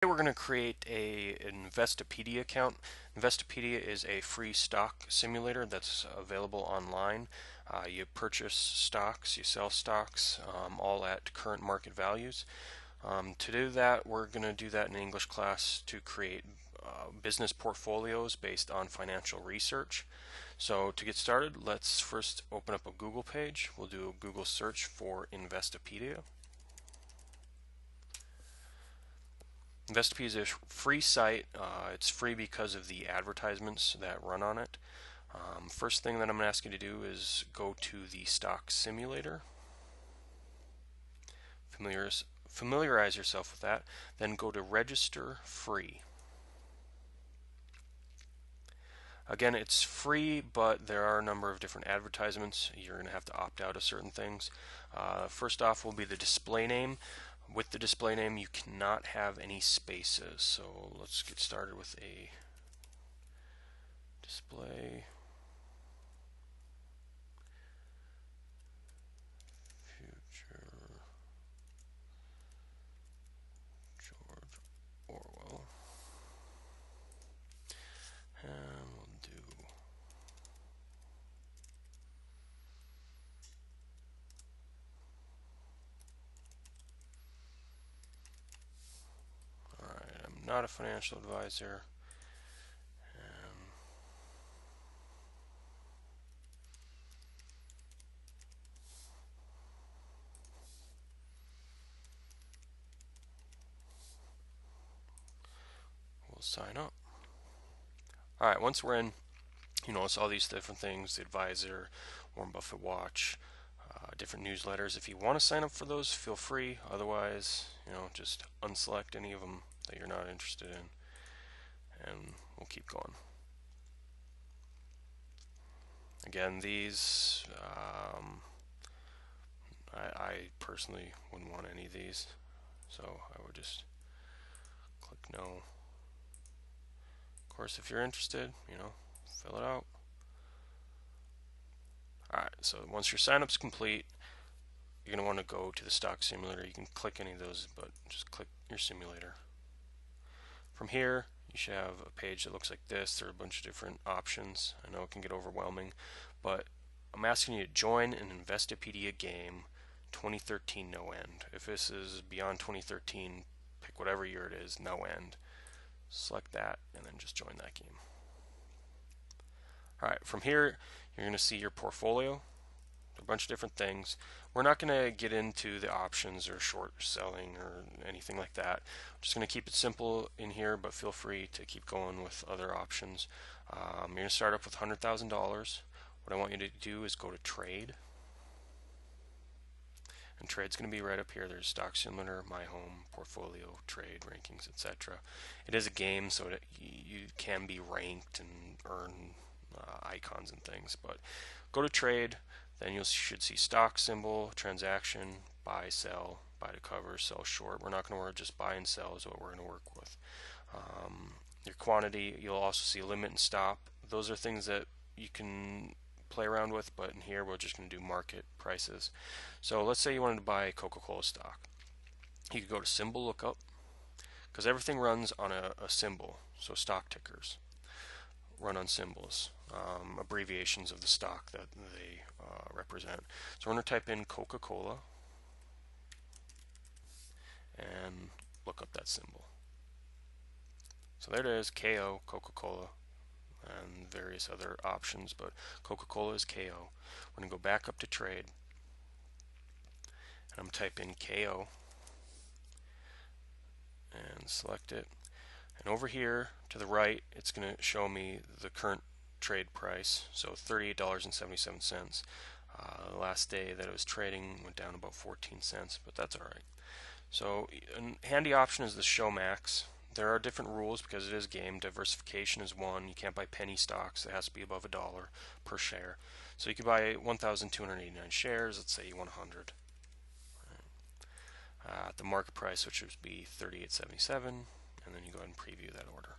We're going to create an Investopedia account. Investopedia is a free stock simulator that's available online. You purchase stocks, you sell stocks, all at current market values. To do that, we're going to do that in English class to create business portfolios based on financial research. So to get started, let's first open up a Google page. We'll do a Google search for Investopedia. Investopedia is a free site. It's free because of the advertisements that run on it. First thing that I'm going to ask you to do is go to the stock simulator. Familiarize yourself with that. Then go to register free. Again, it's free, but there are a number of different advertisements. You're going to have to opt out of certain things. First off will be the display name. With the display name, you cannot have any spaces. So let's get started with a display. Future George Orwell. And we'll do I'm not a financial advisor. We'll sign up. Alright, once we're in, you notice all these different things, the advisor, Warren Buffett watch, different newsletters. If you want to sign up for those, feel free. Otherwise, just unselect any of them that you're not interested in, and we'll keep going. Again, these, I personally wouldn't want any of these, so I would just click no. Of course, if you're interested, fill it out. Alright, so once your sign-up's complete, you're going to want to go to the stock simulator. You can click any of those, but just click your simulator. From here, you should have a page that looks like this. There are a bunch of different options. I know it can get overwhelming, but I'm asking you to join an Investopedia game 2013 no end. If this is beyond 2013, pick whatever year it is, no end. Select that and then just join that game. Alright, from here you're going to see your portfolio, a bunch of different things. We're not going to get into the options or short selling or anything like that. I'm just going to keep it simple in here, but feel free to keep going with other options. You're going to start up with $100,000. What I want you to do is go to trade. And trade's going to be right up here. There's stock simulator, my home, portfolio, trade, rankings, etc. It is a game, so you can be ranked and earn icons and things. But go to trade, then you should see stock symbol, transaction, buy, sell, buy to cover, sell short. We're not going to work, just buy and sell is what we're going to work with. Your quantity, you'll also see limit and stop. Those are things that you can play around with, but in here we're just going to do market prices. So let's say you wanted to buy Coca-Cola stock. You could go to symbol lookup, because everything runs on a symbol, so stock tickers run on symbols, abbreviations of the stock that they represent. So we're going to type in Coca-Cola and look up that symbol. So there it is, KO, Coca-Cola, and various other options, but Coca-Cola is KO. We're going to go back up to trade, and I'm going to type in KO and select it. And over here to the right, it's going to show me the current trade price, so $38.77. The last day that it was trading went down about 14 cents, but that's alright. So a handy option is the show max. There are different rules because it is a game. Diversification is one. You can't buy penny stocks. It has to be above $1 per share. So you can buy 1,289 shares. Let's say you want 100. The market price, which would be $38.77, and then you go ahead and preview that order.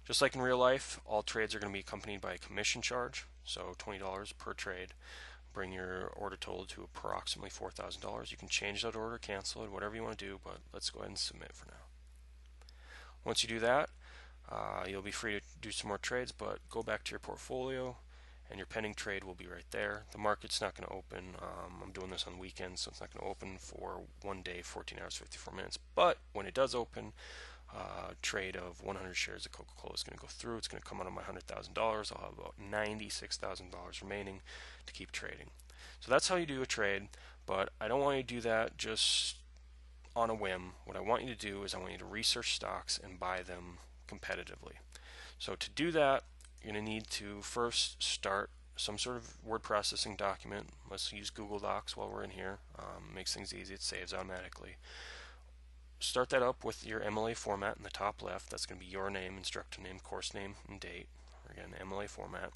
Just like in real life, all trades are going to be accompanied by a commission charge, so $20 per trade. Bring your order total to approximately $4,000. You can change that order, cancel it, whatever you want to do, but let's go ahead and submit for now. Once you do that, you'll be free to do some more trades, but go back to your portfolio and your pending trade will be right there. The market's not going to open. I'm doing this on weekends, so it's not going to open for 1 day, 14 hours, 54 minutes. But when it does open, trade of 100 shares of Coca-Cola is going to go through. It's going to come out of my $100,000. I'll have about $96,000 remaining to keep trading. So that's how you do a trade, but I don't want you to do that just on a whim. What I want you to do is I want you to research stocks and buy them competitively. So to do that, you're going to need to first start some sort of word processing document. Let's use Google Docs while we're in here. Makes things easy. It saves automatically. Start that up with your MLA format in the top left. That's going to be your name, instructor name, course name, and date. Again, MLA format.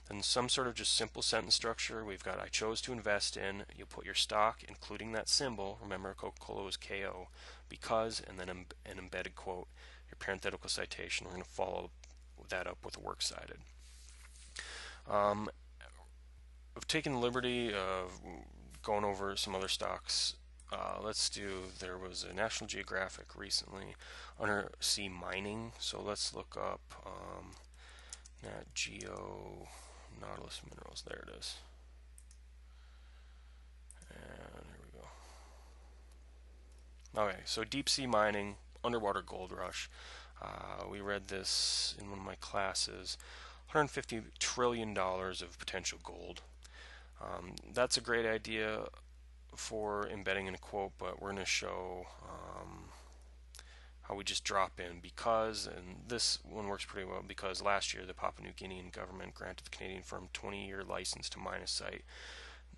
Then some sort of just simple sentence structure. We've got I chose to invest in. You'll put your stock, including that symbol. Remember, Coca-Cola is KO. Because, and then an embedded quote. Your parenthetical citation. We're going to follow that up with a works cited. I've taken the liberty of going over some other stocks. There was a National Geographic recently, undersea mining. So let's look up Nat Geo Nautilus Minerals. There it is. And here we go. Okay, so deep sea mining, underwater gold rush. We read this in one of my classes. $150 trillion of potential gold. That's a great idea for embedding in a quote, but we're going to show how we just drop in because, and this one works pretty well because last year the Papua New Guinean government granted the Canadian firm 20-year license to mine a site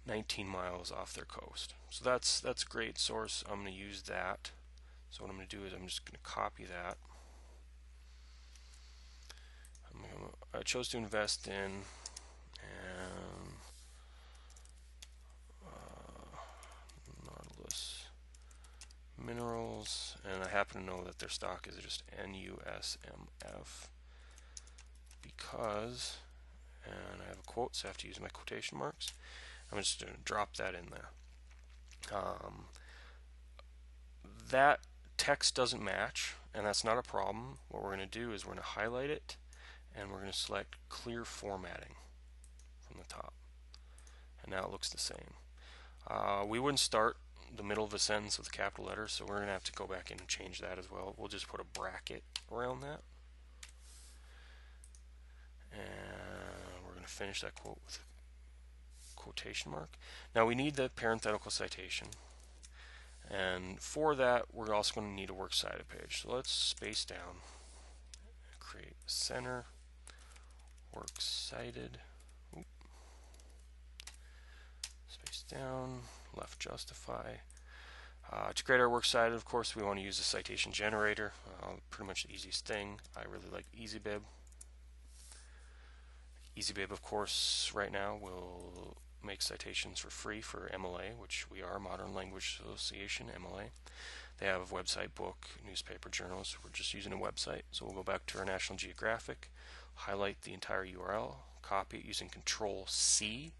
19 miles off their coast. So that's a great source. I'm going to use that. So what I'm going to do is I'm just going to copy that. I chose to invest in Nautilus Minerals, and I happen to know that their stock is just NUSMF because, and I have a quote, so I have to use my quotation marks. I'm just going to drop that in there. That text doesn't match, and that's not a problem. What we're going to do is we're going to highlight it, and we're going to select clear formatting from the top. And now it looks the same. We wouldn't start the middle of a sentence with a capital letter, so we're going to have to go back in and change that as well. We'll just put a bracket around that. And we're going to finish that quote with a quotation mark. Now we need the parenthetical citation. And for that, we're also going to need a works cited page. So let's space down, create center, works cited, space down, left justify. To create our works cited, of course, we want to use a citation generator. Pretty much the easiest thing. I really like EasyBib. EasyBib, of course, right now will make citations for free for MLA, which we are, Modern Language Association, MLA. They have a website, book, newspaper, journals. We're just using a website. So we'll go back to our National Geographic, highlight the entire URL, copy it using Control-C,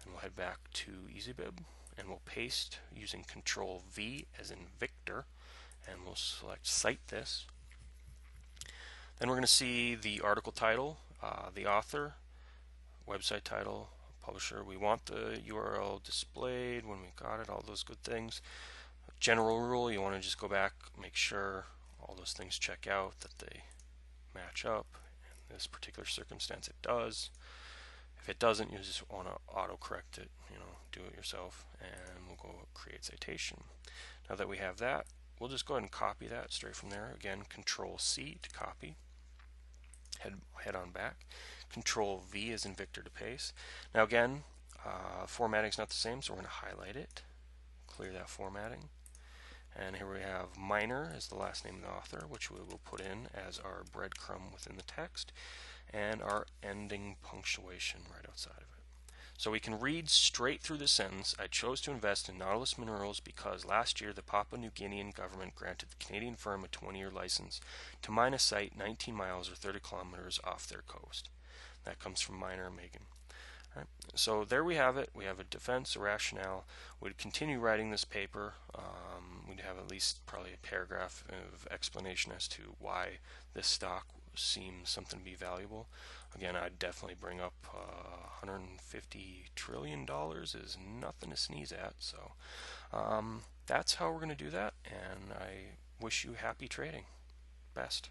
and we'll head back to EasyBib, and we'll paste using Control-V as in Victor, and we'll select Cite This. Then we're going to see the article title, the author, website title, publisher. We want the URL displayed when we got it, all those good things. General rule, you want to just go back, make sure all those things check out, that they match up. In this particular circumstance, it does. If it doesn't, you just want to auto-correct it, do it yourself, and we'll go create citation. Now that we have that, we'll just go ahead and copy that straight from there. Again, Control-C to copy. Head on back. Control-V is in Victor to paste. Now again, formatting is not the same, so we're going to highlight it, clear that formatting. And here we have minor as the last name of the author, which we will put in as our breadcrumb within the text, and our ending punctuation right outside of it. So we can read straight through the sentence. I chose to invest in Nautilus Minerals because last year the Papua New Guinean government granted the Canadian firm a 20-year license to mine a site 19 miles or 30 kilometers off their coast. That comes from Minor and Megan. Right. So there we have it. We have a defense, a rationale. We'd continue writing this paper. We'd have at least probably a paragraph of explanation as to why this stock seems something to be valuable. Again, I'd definitely bring up $150 trillion is nothing to sneeze at. So that's how we're going to do that, and I wish you happy trading. Best.